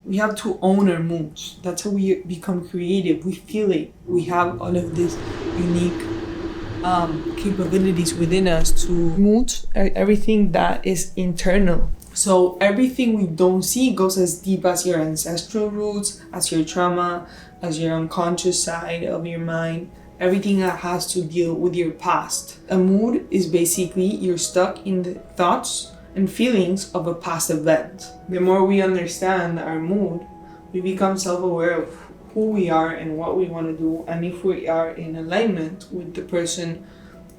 We have to own our moods. That's how we become creative. We feel it. We have all of these unique capabilities within us to moods, everything that is internal. So everything we don't see goes as deep as your ancestral roots, as your trauma, as your unconscious side of your mind, everything that has to deal with your past. A mood is basically you're stuck in the thoughts and feelings of a past event. The more we understand our mood, we become self-aware of who we are and what we want to do, and if we are in alignment with the person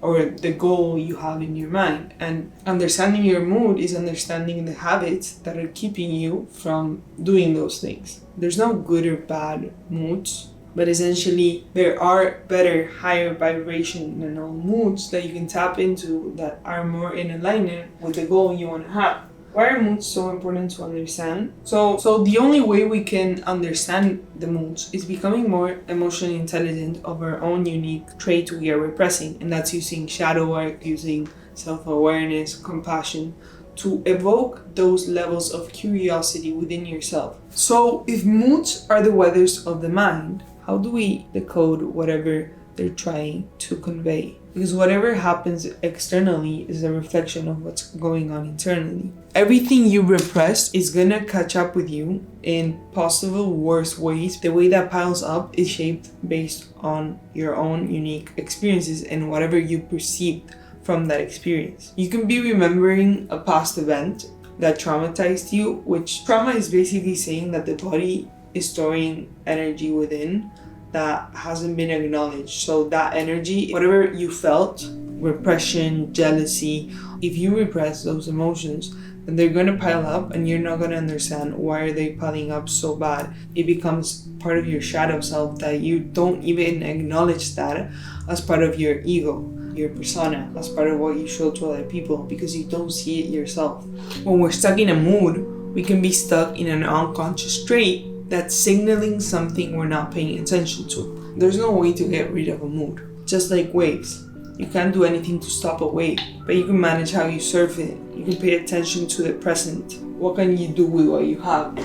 or the goal you have in your mind. And understanding your mood is understanding the habits that are keeping you from doing those things. There's no good or bad moods, but essentially there are better, higher vibrational moods that you can tap into that are more in alignment with the goal you want to have. Why are moods so important to understand? So the only way we can understand the moods is becoming more emotionally intelligent of our own unique trait we are repressing, and that's using shadow work, using self-awareness, compassion, to evoke those levels of curiosity within yourself. So if moods are the weathers of the mind, how do we decode whatever they're trying to convey? Because whatever happens externally is a reflection of what's going on internally. Everything you repress is gonna catch up with you in possible worse ways. The way that piles up is shaped based on your own unique experiences and whatever you perceived from that experience. You can be remembering a past event that traumatized you, which trauma is basically saying that the body is storing energy within that hasn't been acknowledged. So that energy, whatever you felt, repression, jealousy, if you repress those emotions, then they're gonna pile up and you're not gonna understand why are they piling up so bad. It becomes part of your shadow self that you don't even acknowledge that as part of your ego, your persona, as part of what you show to other people, because you don't see it yourself. When we're stuck in a mood, we can be stuck in an unconscious trait that's signaling something we're not paying attention to. There's no way to get rid of a mood. Just like waves. You can't do anything to stop a wave, but you can manage how you surf it. You can pay attention to the present. What can you do with what you have?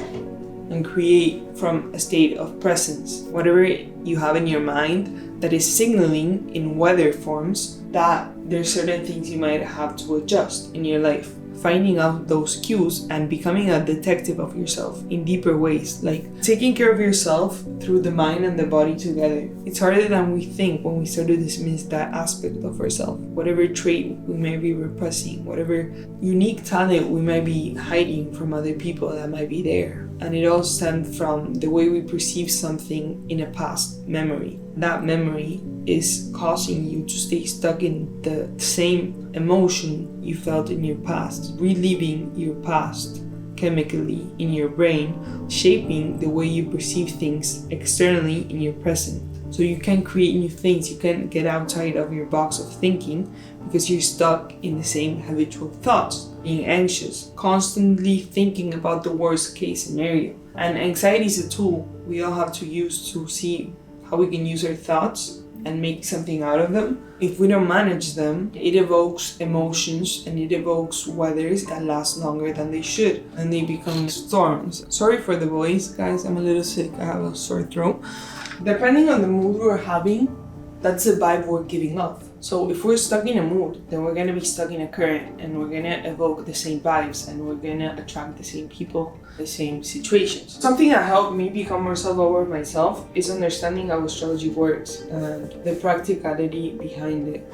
And create from a state of presence. Whatever you have in your mind that is signaling in weather forms that there's certain things you might have to adjust in your life. Finding out those cues and becoming a detective of yourself in deeper ways, like taking care of yourself through the mind and the body together. It's harder than we think when we start to dismiss that aspect of ourselves. Whatever trait we may be repressing, whatever unique talent we might be hiding from other people that might be there. And it all stems from the way we perceive something in a past memory. That memory is causing you to stay stuck in the same emotion you felt in your past, reliving your past chemically in your brain, shaping the way you perceive things externally in your present. So you can't create new things, you can't get outside of your box of thinking because you're stuck in the same habitual thoughts, being anxious, constantly thinking about the worst case scenario. And anxiety is a tool we all have to use to see how we can use our thoughts and make something out of them. If we don't manage them, it evokes emotions and it evokes weathers that last longer than they should, and they become storms. Sorry for the voice, guys, I'm a little sick, I have a sore throat. Depending on the mood we're having, that's the vibe we're giving off. So if we're stuck in a mood, then we're gonna be stuck in a current and we're gonna evoke the same vibes and we're gonna attract the same people, the same situations. Something that helped me become more self-aware of myself is understanding how astrology works and the practicality behind it.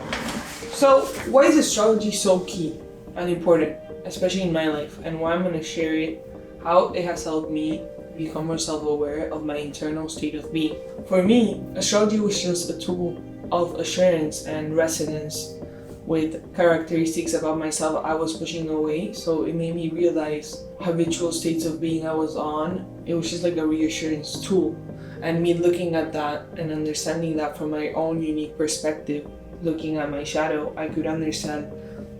So why is astrology so key and important, especially in my life, and why I'm gonna share it, how it has helped me become more self-aware of my internal state of being. For me, astrology was just a tool of assurance and resonance with characteristics about myself I was pushing away. So it made me realize habitual states of being I was on. It was just like a reassurance tool. And me looking at that and understanding that from my own unique perspective, looking at my shadow, I could understand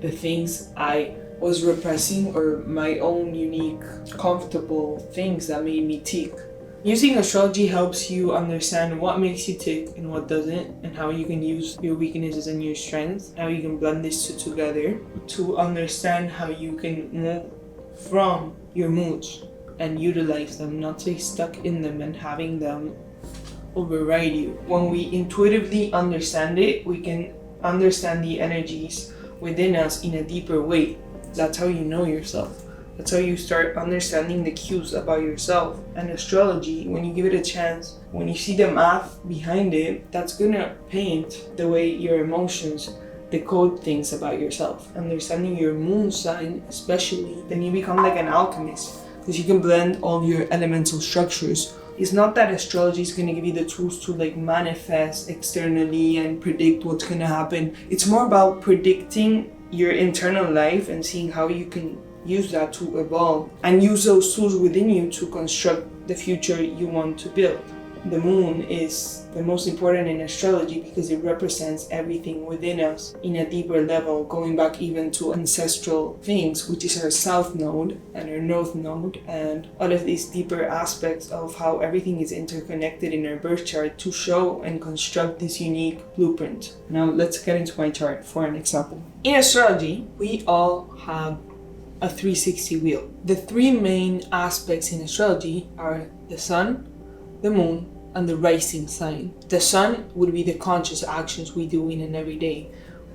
the things I was repressing or my own unique, comfortable things that made me tick. Using astrology helps you understand what makes you tick and what doesn't, and how you can use your weaknesses and your strengths, how you can blend these two together to understand how you can move from your moods and utilize them, not to stay stuck in them and having them override you. When we intuitively understand it, we can understand the energies within us in a deeper way. That's how you know yourself. That's how you start understanding the cues about yourself. And astrology, when you give it a chance, when you see the math behind it, that's gonna paint the way your emotions decode things about yourself. Understanding your moon sign especially, then you become like an alchemist, because you can blend all your elemental structures. It's not that astrology is going to give you the tools to like manifest externally and predict what's going to happen. It's more about predicting your internal life and seeing how you can use that to evolve and use those tools within you to construct the future you want to build. The moon is the most important in astrology because it represents everything within us in a deeper level, going back even to ancestral things, which is our south node and our north node, and all of these deeper aspects of how everything is interconnected in our birth chart to show and construct this unique blueprint. Now let's get into my chart for an example. In astrology, we all have a 360 wheel. The three main aspects in astrology are the sun, the moon, and the rising sign. The sun would be the conscious actions we do in an everyday.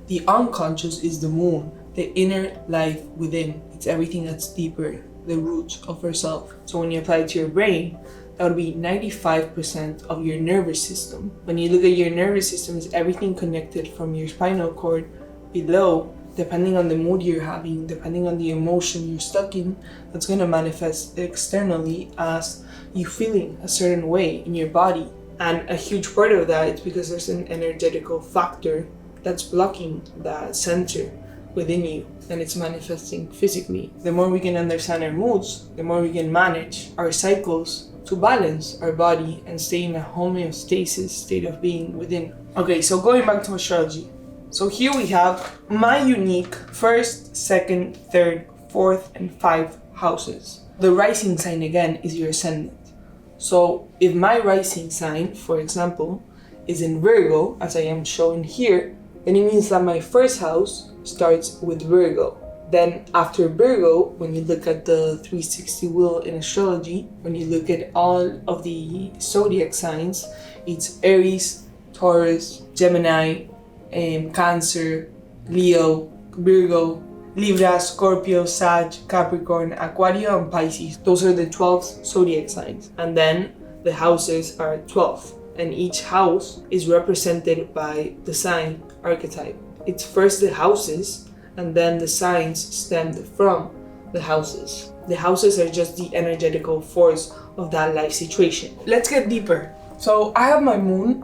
The unconscious is the moon, the inner life within. It's everything that's deeper, the roots of ourself. So when you apply it to your brain, that would be 95% of your nervous system. When you look at your nervous system, it's everything connected from your spinal cord below. Depending on the mood you're having, depending on the emotion you're stuck in, that's going to manifest externally as you feeling a certain way in your body. And a huge part of that is because there's an energetical factor that's blocking that center within you, and it's manifesting physically. The more we can understand our moods, the more we can manage our cycles to balance our body and stay in a homeostasis state of being within. Okay, so going back to astrology. So here we have my unique first, second, third, fourth, and 5 houses. The rising sign again is your ascendant. So if my rising sign, for example, is in Virgo, as I am showing here, then it means that my first house starts with Virgo. Then after Virgo, when you look at the 360 wheel in astrology, when you look at all of the zodiac signs, it's Aries, Taurus, Gemini, Cancer, Leo, Virgo, Libra, Scorpio, Sag, Capricorn, Aquario, and Pisces. Those are the 12 zodiac signs. And then the houses are 12. And each house is represented by the sign archetype. It's first the houses, and then the signs stem from the houses. The houses are just the energetical force of that life situation. Let's get deeper. So I have my moon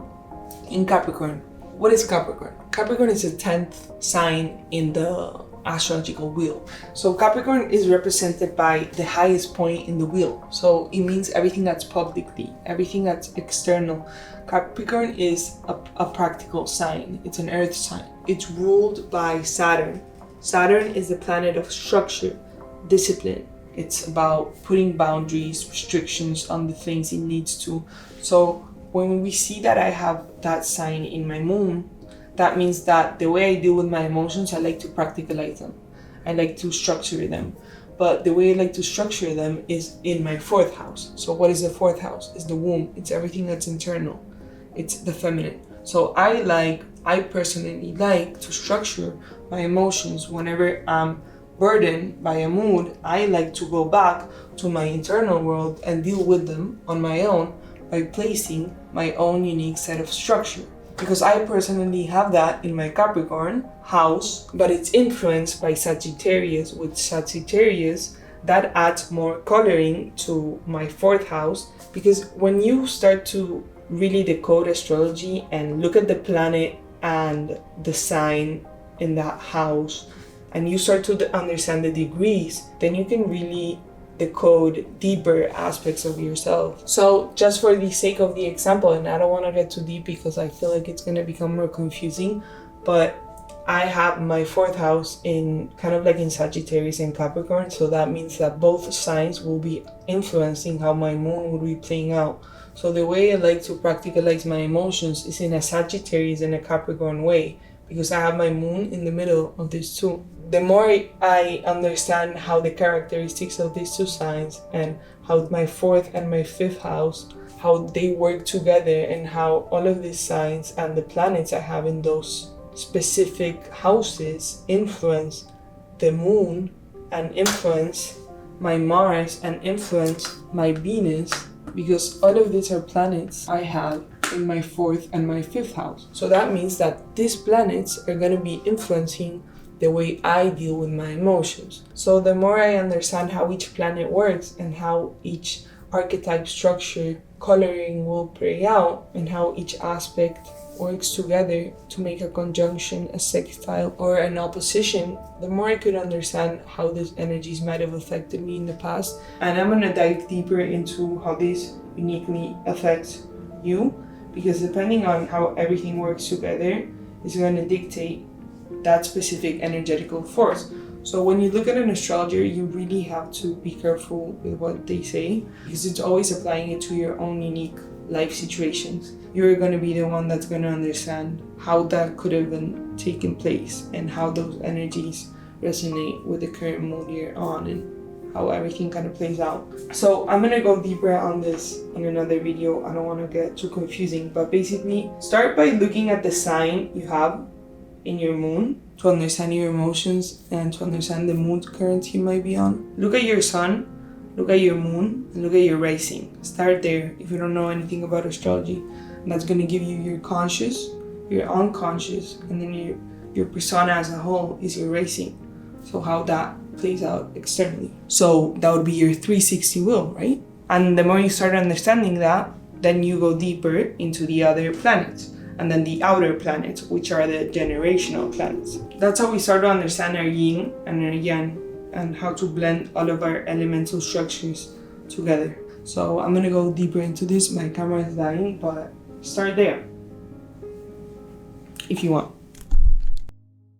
in Capricorn. What is Capricorn? Capricorn is the 10th sign in the astrological wheel. So Capricorn is represented by the highest point in the wheel. So it means everything that's publicly, everything that's external. Capricorn is a practical sign. It's an earth sign. It's ruled by Saturn. Saturn is the planet of structure, discipline. It's about putting boundaries, restrictions on the things it needs to. So when we see that I have that sign in my moon, that means that the way I deal with my emotions, I like to practicalize them. I like to structure them. But the way I like to structure them is in my 4th house. So what is the 4th house? It's the womb. It's everything that's internal. It's the feminine. So I personally like to structure my emotions. Whenever I'm burdened by a mood, I like to go back to my internal world and deal with them on my own by placing my own unique set of structure. Because I personally have that in my Capricorn house, but it's influenced by Sagittarius. With Sagittarius, that adds more coloring to my 4th house, because when you start to really decode astrology and look at the planet and the sign in that house, and you start to understand the degrees, then you can really decode deeper aspects of yourself. So just for the sake of the example, and I don't want to get too deep because I feel like it's going to become more confusing, but I have my 4th house in kind of like in Sagittarius and Capricorn, so that means that both signs will be influencing how my moon will be playing out. So the way I like to practicalize my emotions is in a Sagittarius and a Capricorn way, because I have my moon in the middle of these two. The more I understand how the characteristics of these two signs and how my 4th and my 5th house, how they work together, and how all of these signs and the planets I have in those specific houses influence the moon and influence my Mars and influence my Venus, because all of these are planets I have in my 4th and my 5th house. So that means that these planets are going to be influencing the way I deal with my emotions. So the more I understand how each planet works and how each archetype structure coloring will play out, and how each aspect works together to make a conjunction, a sextile, or an opposition, the more I could understand how these energies might have affected me in the past. And I'm going to dive deeper into how this uniquely affects you, because depending on how everything works together is going to dictate that specific energetical force. So when you look at an astrologer, you really have to be careful with what they say, because it's always applying it to your own unique life situations. You're going to be the one that's going to understand how that could have been taken place and how those energies resonate with the current mood you're on and how everything kind of plays out. So I'm going to go deeper on this in another video. I don't want to get too confusing, but basically start by looking at the sign you have in your moon to understand your emotions and to understand the mood currents you might be on. Look at your sun, look at your moon, and look at your rising. Start there if you don't know anything about astrology. And that's going to give you your conscious, your unconscious, and then your persona as a whole is your rising. So how that plays out externally. So that would be your 360 wheel, right? And the more you start understanding that, then you go deeper into the other planets. And then the outer planets, which are the generational planets. That's how we start to understand our yin and our yang, and how to blend all of our elemental structures together. So I'm gonna go deeper into this. My camera is dying, but start there if you want.